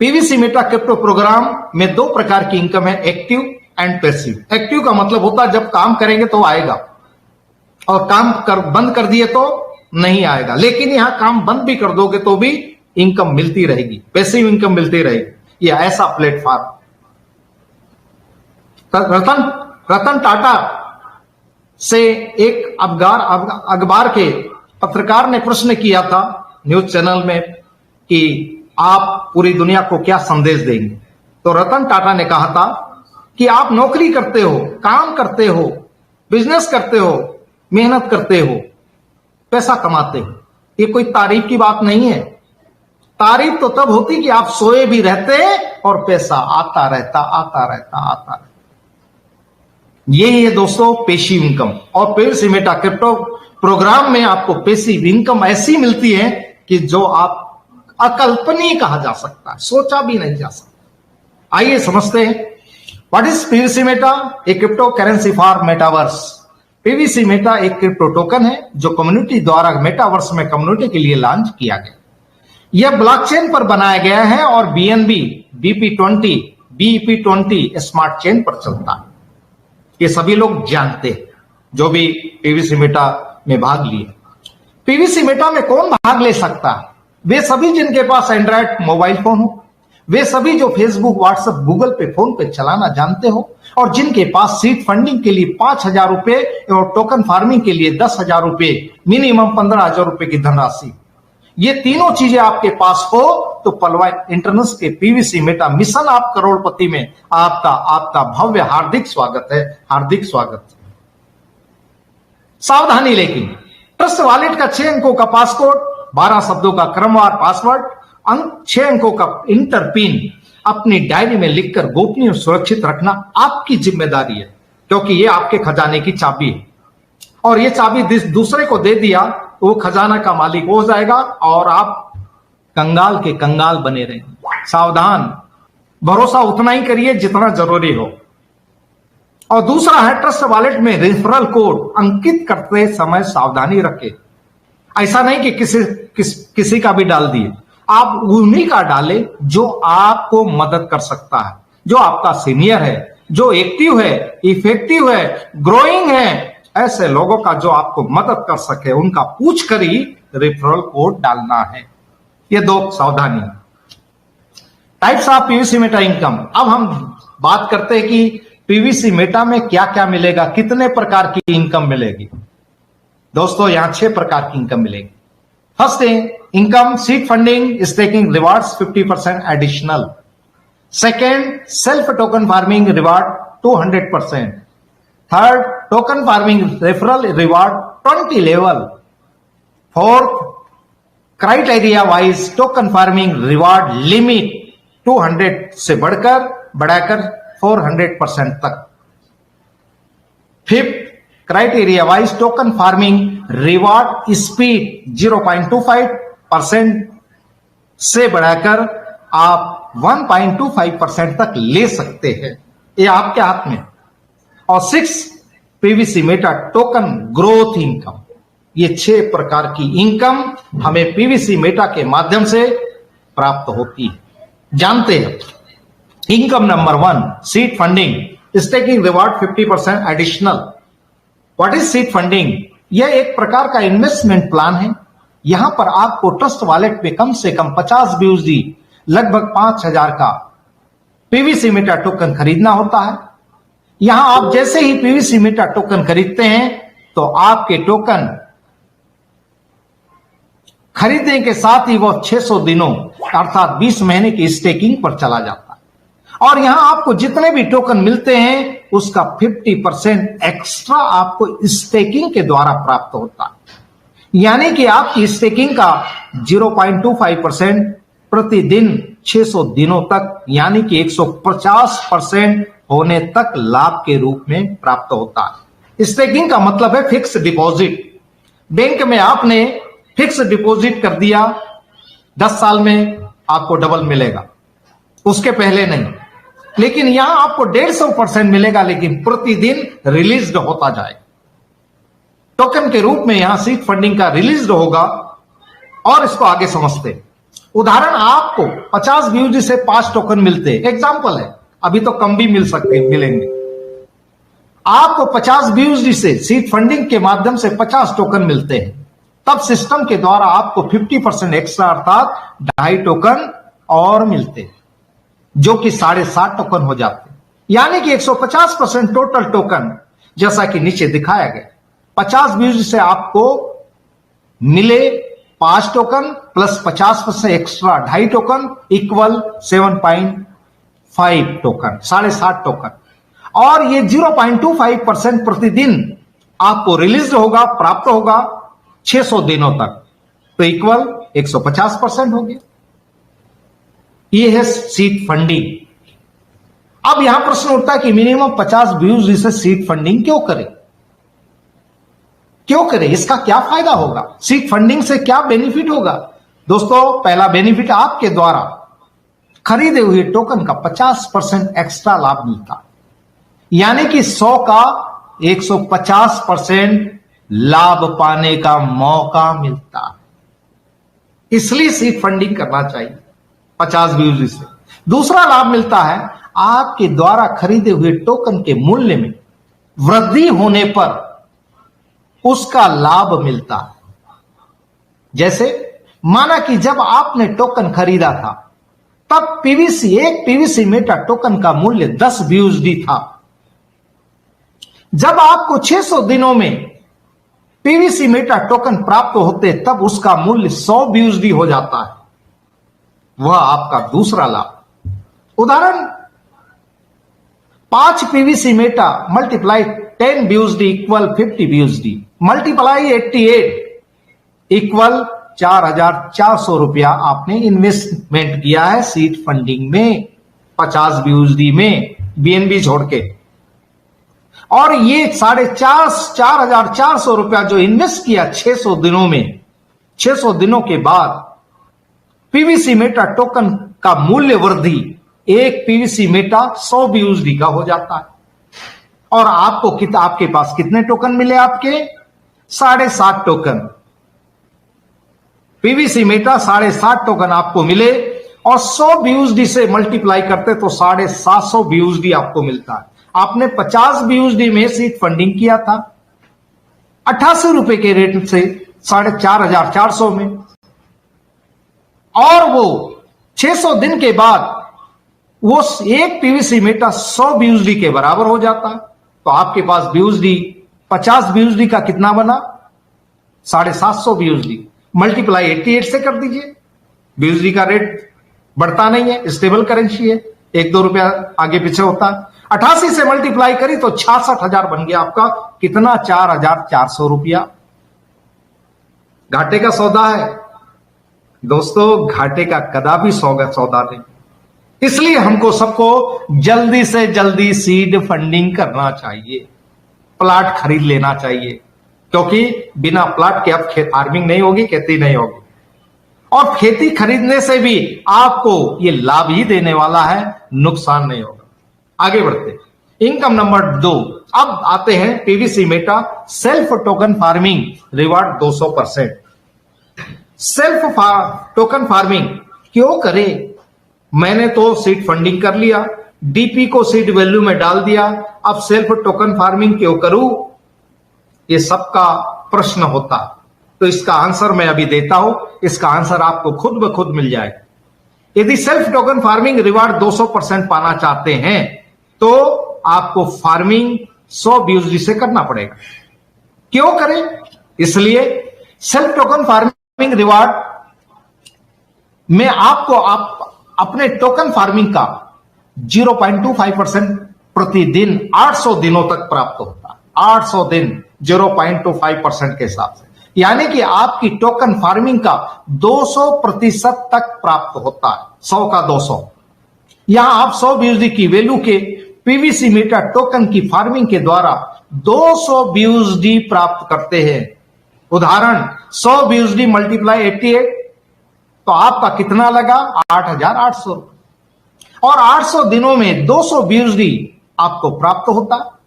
PVC Meta crypto programme में दो प्रकार की इनकम है, एक्टिव एंड पैसिव। एक्टिव का मतलब होता है जब काम करेंगे तो आएगा, और बंद कर दिए तो नहीं आएगा। लेकिन यहां काम बंद भी कर दोगे तो भी इनकम मिलती रहेगी, पैसिव इनकम मिलती रहेगी। यह ऐसा प्लेटफॉर्म। रतन टाटा से एक अखबार के पत्रकार ने प्रश्न किया था न्यूज चैनल में कि आप पूरी दुनिया को क्या संदेश देंगे। तो रतन टाटा ने कहा था कि आप नौकरी करते हो, काम करते हो, बिजनेस करते हो, मेहनत करते हो, पैसा कमाते हो। ये कोई तारीफ की बात नहीं है। तारीफ तो तब होती कि आप सोए भी रहते और पैसा आता रहता। ये दोस्तों पैसिव इनकम। और पीवीसी मेटा क्रिप्टो प्रोग्राम में आपको पैसिव इनकम ऐसी मिलती है कि जो आप अकल्पनीय कहा जा सकता है, सोचा भी नहीं जा सकता। आइए समझते हैं what is PVC Meta, A crypto currency for metaverse. PVC Meta एक क्रिप्टो टोकन है जो कम्युनिटी द्वारा मेटावर्स में कम्युनिटी के लिए लॉन्च किया गया। यह ब्लॉकचेन पर बनाया गया है और बीएनबी BEP20 स्मार्ट चेन पर चलता है। ये सभी लोग जानते हैं जो भी पीवीसी मेटा में भाग लिए। पीवीसी मेटा में कौन भाग ले सकता है? वे सभी जिनके पास एंड्रॉयड मोबाइल फोन हो, वे सभी जो फेसबुक, व्हाट्सएप, गूगल पे, फोन पे चलाना जानते हो, और जिनके पास सीड फंडिंग के लिए 5,000 रुपए और टोकन फार्मिंग के लिए 10,000 रुपए, मिनिमम 15,000 रुपए की धनराशि। ये तीनों चीजें आपके पास हो तो पलवाइन इंटरनेट के पीवीसी मेटा मिशन आप करोड़पति में आपका भव्य हार्दिक स्वागत है, हार्दिक स्वागत। सावधानी लेकिन, ट्रस्ट वॉलेट का 6 अंकों का पासकोड, 12 शब्दों का क्रमवार पासवर्ड, 6 अंकों का इंटर पिन अपनी डायरी में लिखकर गोपनीय और सुरक्षित रखना आपकी जिम्मेदारी है, क्योंकि ये आपके खजाने की चाबी है। और ये चाबी दूसरे को दे दिया तो वो खजाना का मालिक हो जाएगा और आप कंगाल के कंगाल बने रहेंगे। सावधान, भरोसा उतना ही करिए जितना जरूरी हो। और दूसरा है ट्रस्ट वॉलेट में रेफरल कोड अंकित करते समय सावधानी रखें। ऐसा नहीं कि किसी का भी डाल दिए, आप उन्हीं का डालें जो आपको मदद कर सकता है, जो आपका सीनियर है, जो एक्टिव है, इफेक्टिव है, ग्रोइंग है, ऐसे लोगों का जो आपको मदद कर सके उनका पूछ कर ही रेफरल कोड डालना है। ये दो सावधानी। Types of PVC Meta income. अब हम बात करते हैं कि पीवीसी मेटा में क्या क्या मिलेगा, कितने प्रकार की इनकम मिलेगी। दोस्तों यहां 6 प्रकार की इनकम मिलेगी। First income seed funding staking rewards 50% additional. Second self token farming reward 200%। Third token farming referral reward 20 level. Fourth criteria wise token farming reward limit 200 से बढ़ाकर 400% तक। Fifth criteria wise token farming reward speed 0.25% से बढ़ाकर आप 1.25% तक ले सकते हैं। ये आपके हाथ में। और 6 PVC Meta token growth income. ये 6 प्रकार की इनकम हमें पीवीसी मेटा के माध्यम से प्राप्त होती है। जानते हैं income number 1 seed funding staking reward 50% additional. What is seed funding? यह एक प्रकार का इन्वेस्टमेंट प्लान है। यहां पर आपको ट्रस्ट वॉलेट में कम से कम 50 BUSD लगभग 5,000 का पीवीसी मेटा टोकन खरीदना होता है। यहां आप जैसे ही पीवीसी मेटा टोकन खरीदते हैं तो आपके टोकन खरीदने के साथ ही वो 600 दिनों अर्थात 20 महीने की स्टेकिंग पर चला जाता है। और यहां आपको जितने भी टोकन मिलते हैं उसका 50% एक्स्ट्रा आपको स्टेकिंग के द्वारा प्राप्त होता है। यानी कि आपकी स्टेकिंग का 0.25% प्रतिदिन 600 दिनों तक, यानी कि 150% होने तक लाभ के रूप में प्राप्त होता है। स्टेकिंग का मतलब है फिक्स डिपॉजिट। बैंक में आपने फिक्स डिपॉजिट कर दिया, 10 साल में आपको डबल मिलेगा, उसके पहले नहीं। लेकिन यहां आपको 150% मिलेगा, लेकिन प्रतिदिन रिलीज होता जाए। टोकन के रूप में यहां सीड फंडिंग का रिलीज होगा। और इसको आगे समझते। उदाहरण, आपको 50 BUSD से 5 टोकन मिलते हैं, एग्जाम्पल है, अभी तो कम भी मिलेंगे। आपको 50 BUSD से सीड फंडिंग के माध्यम से 50 टोकन मिलते हैं, तब सिस्टम के द्वारा आपको 50% एक्स्ट्रा अर्थात 2.5 टोकन और मिलते हैं, जो कि 7.5 टोकन हो जाते हैं। यानी कि 150% टोटल टोकन, जैसा कि नीचे दिखाया गया, 50 BUSD से आपको मिले 5 token plus 50% extra 2.5 token equal 7.5 token, 7.5 token. और ये 0.25% प्रतिदिन आपको रिलीज होगा, प्राप्त होगा 600 दिनों तक, तो इक्वल 150% हो गया। ये है सीड फंडिंग। अब यहां प्रश्न उठता है कि मिनिमम 50 BUSD से सीड फंडिंग क्यों करें? क्यों करें? इसका क्या फायदा होगा? सीड फंडिंग से क्या बेनिफिट होगा? दोस्तों, पहला बेनिफिट, आपके द्वारा खरीदे हुए टोकन का 50% एक्स्ट्रा लाभ मिलता, यानी कि 100 का 150% लाभ पाने का मौका मिलता है। इसलिए सीड फंडिंग करना चाहिए 50 BUSD से। दूसरा लाभ मिलता है, आपके द्वारा खरीदे हुए टोकन के मूल्य में वृद्धि होने पर उसका लाभ मिलता है। जैसे माना कि जब आपने टोकन खरीदा था, तब एक पीवीसी मेटा टोकन का मूल्य 10 BUSD था। जब आपको 600 दिनों में पीवीसी मेटा टोकन प्राप्त होते, तब उसका मूल्य 100 BUSD हो जाता है। वह आपका दूसरा लाभ। उदाहरण, 5 PVC Meta multiply 10 BUSD equal 50 BUSD multiply 88 equal 4,400 रुपया आपने इन्वेस्टमेंट किया है सीड फंडिंग में, 50 BUSD में बीएनबी छोड़ के। और ये 4,400 रुपया जो इन्वेस्ट किया 600 दिनों में, 600 दिनों के बाद पीवीसी मेटा टोकन का मूल्य वृद्धि, एक पीवीसी मेटा 100 BUSD का हो जाता है। और आपके पास कितने टोकन मिले? आपके 7.5 टोकन। पीवीसी मेटा 7.5 टोकन आपको मिले, और 100 BUSD से मल्टीप्लाई करते तो 750 BUSD आपको मिलता है। आपने 50 BUSD में सीड फंडिंग किया था 88 रुपए के रेट से 4,400 में, और वो 600 दिन के बाद वो एक पीवीसी मेटा 100 BUSD के बराबर हो जाता है। तो आपके पास BUSD 50 BUSD का कितना बना? 750 BUSD मल्टीप्लाई 88 से कर दीजिए। BUSD का रेट बढ़ता नहीं है, स्टेबल करेंसी है, 1-2 रुपया आगे पीछे होता है। 88 से मल्टीप्लाई करी तो 66,000 बन गया आपका। कितना? 4,400 रुपया। घाटे का सौदा है दोस्तों, घाटे का कदापि सौदा नहीं। इसलिए हमको सबको जल्दी से जल्दी सीड फंडिंग करना चाहिए, प्लाट खरीद लेना चाहिए, क्योंकि बिना प्लाट के अब फार्मिंग नहीं होगी, खेती नहीं होगी। और खेती खरीदने से भी आपको ये लाभ ही देने वाला है, नुकसान नहीं होगा। आगे बढ़ते, इनकम नंबर 2। अब आते हैं PVC Meta self token farming reward 200%। Self token farming क्यों करें? मैंने तो सीड फंडिंग कर लिया, डीपी को सीड वैल्यू में डाल दिया, अब सेल्फ टोकन फार्मिंग क्यों करूं? ये सबका प्रश्न होता। तो इसका आंसर मैं अभी देता हूं, इसका आंसर आपको खुद ब खुद मिल जाएगा। यदि सेल्फ टोकन फार्मिंग रिवार्ड 200% पाना चाहते हैं, तो आपको फार्मिंग 100 BUSD से करना पड़ेगा। क्यों करें? इसलिए सेल्फ टोकन फार्मिंग रिवार्ड में आपको अपने टोकन फार्मिंग का 0.25% प्रतिदिन 800 दिनों तक प्राप्त होता है। 800 दिन 0.25% के हिसाब से, यानी कि आपकी टोकन फार्मिंग का 200% तक प्राप्त होता है। 100 का 200। यहां आप 100 BUSD की वैल्यू के पीवीसी मेटा टोकन की फार्मिंग के द्वारा 200 BUSD प्राप्त करते हैं। उदाहरण, 100 BUSD मल्टीप्लाई 88, तो आपका कितना लगा? 8,800। और 800 दिनों में 200 BUSD आपको प्राप्त होता,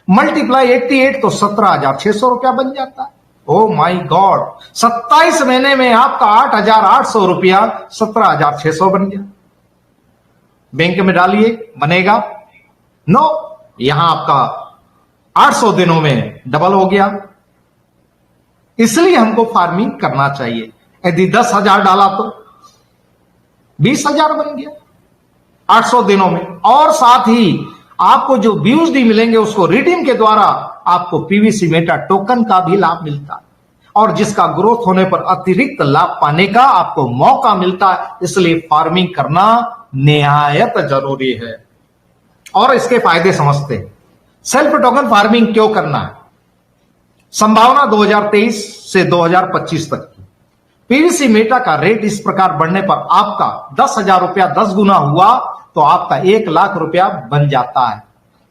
मल्टीप्लाई 88 तो 17,600 रुपया बन जाता है। ओ माई गॉड, 27 महीने में आपका 8,800 रुपया 17,600 बन गया। बैंक में डालिए, बनेगा? नो, यहां आपका 800 दिनों में डबल हो गया। इसलिए हमको फार्मिंग करना चाहिए। यदि 10,000 डाला तो 20,000 बन गया 800 दिनों में। और साथ ही आपको जो BUSD मिलेंगे उसको रिडीम के द्वारा आपको PVC मेटा टोकन का भी लाभ मिलता है, और जिसका ग्रोथ होने पर अतिरिक्त लाभ पाने का आपको मौका मिलता है। इसलिए फार्मिंग करना निहायत जरूरी है और इसके फायदे समझते हैं। सेल्फ टोकन फार्मिंग क्यों करना है? संभावना 2023 से 2025 तक की PVC मेटा का रेट इस प्रकार बढ़ने पर आपका 10,000 रुपया 10 गुना हुआ तो आपका 1,00,000 रुपया बन जाता है।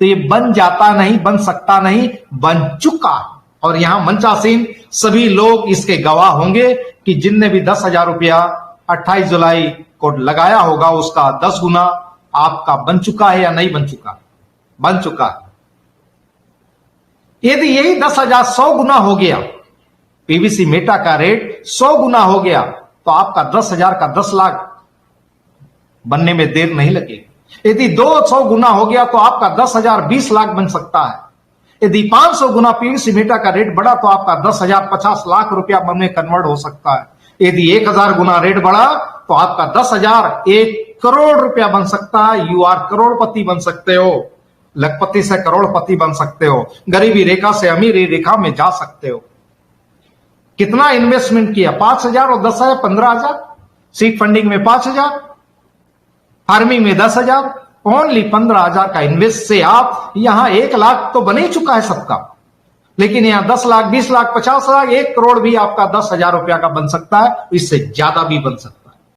तो ये बन जाता नहीं, बन सकता नहीं, बन चुका है। और यहां मंचासीन सभी लोग इसके गवाह होंगे कि जिनने भी 10,000 रुपया 28 जुलाई को लगाया होगा उसका 10 गुना आपका बन चुका है या नहीं बन चुका? बन चुका है। यदि यही 10,000 100 गुना हो गया, PVC मेटा का रेट 100 गुना हो गया तो आपका 10,000 का 10 लाख बनने में देर नहीं लगेगी। यदि 200 गुना हो गया तो आपका 10,000 20 लाख बन सकता है। यदि 500 गुना PVC मेटा का रेट बढ़ा तो आपका 10,000 50 लाख रुपया में कन्वर्ट हो सकता है। यदि 1,000 गुना रेट बढ़ा तो आपका 10,000 1 करोड़ रुपया बन सकता है। यू आर करोड़पति बन सकते हो, लखपति से करोड़पति बन सकते हो, गरीबी रेखा से अमीरी रेखा में जा सकते हो। कितना इन्वेस्टमेंट किया? 5,000 और 10,000 15,000। सीड फंडिंग में 5,000, फार्मिंग में 10,000, ओनली 15,000 का इन्वेस्ट से आप यहां 1,00,000 तो बन ही चुका है सबका। लेकिन यहां 10 लाख 20 लाख 50 लाख 1 करोड़ भी आपका 10,000 रुपया का बन सकता है, इससे ज्यादा भी बन सकता है।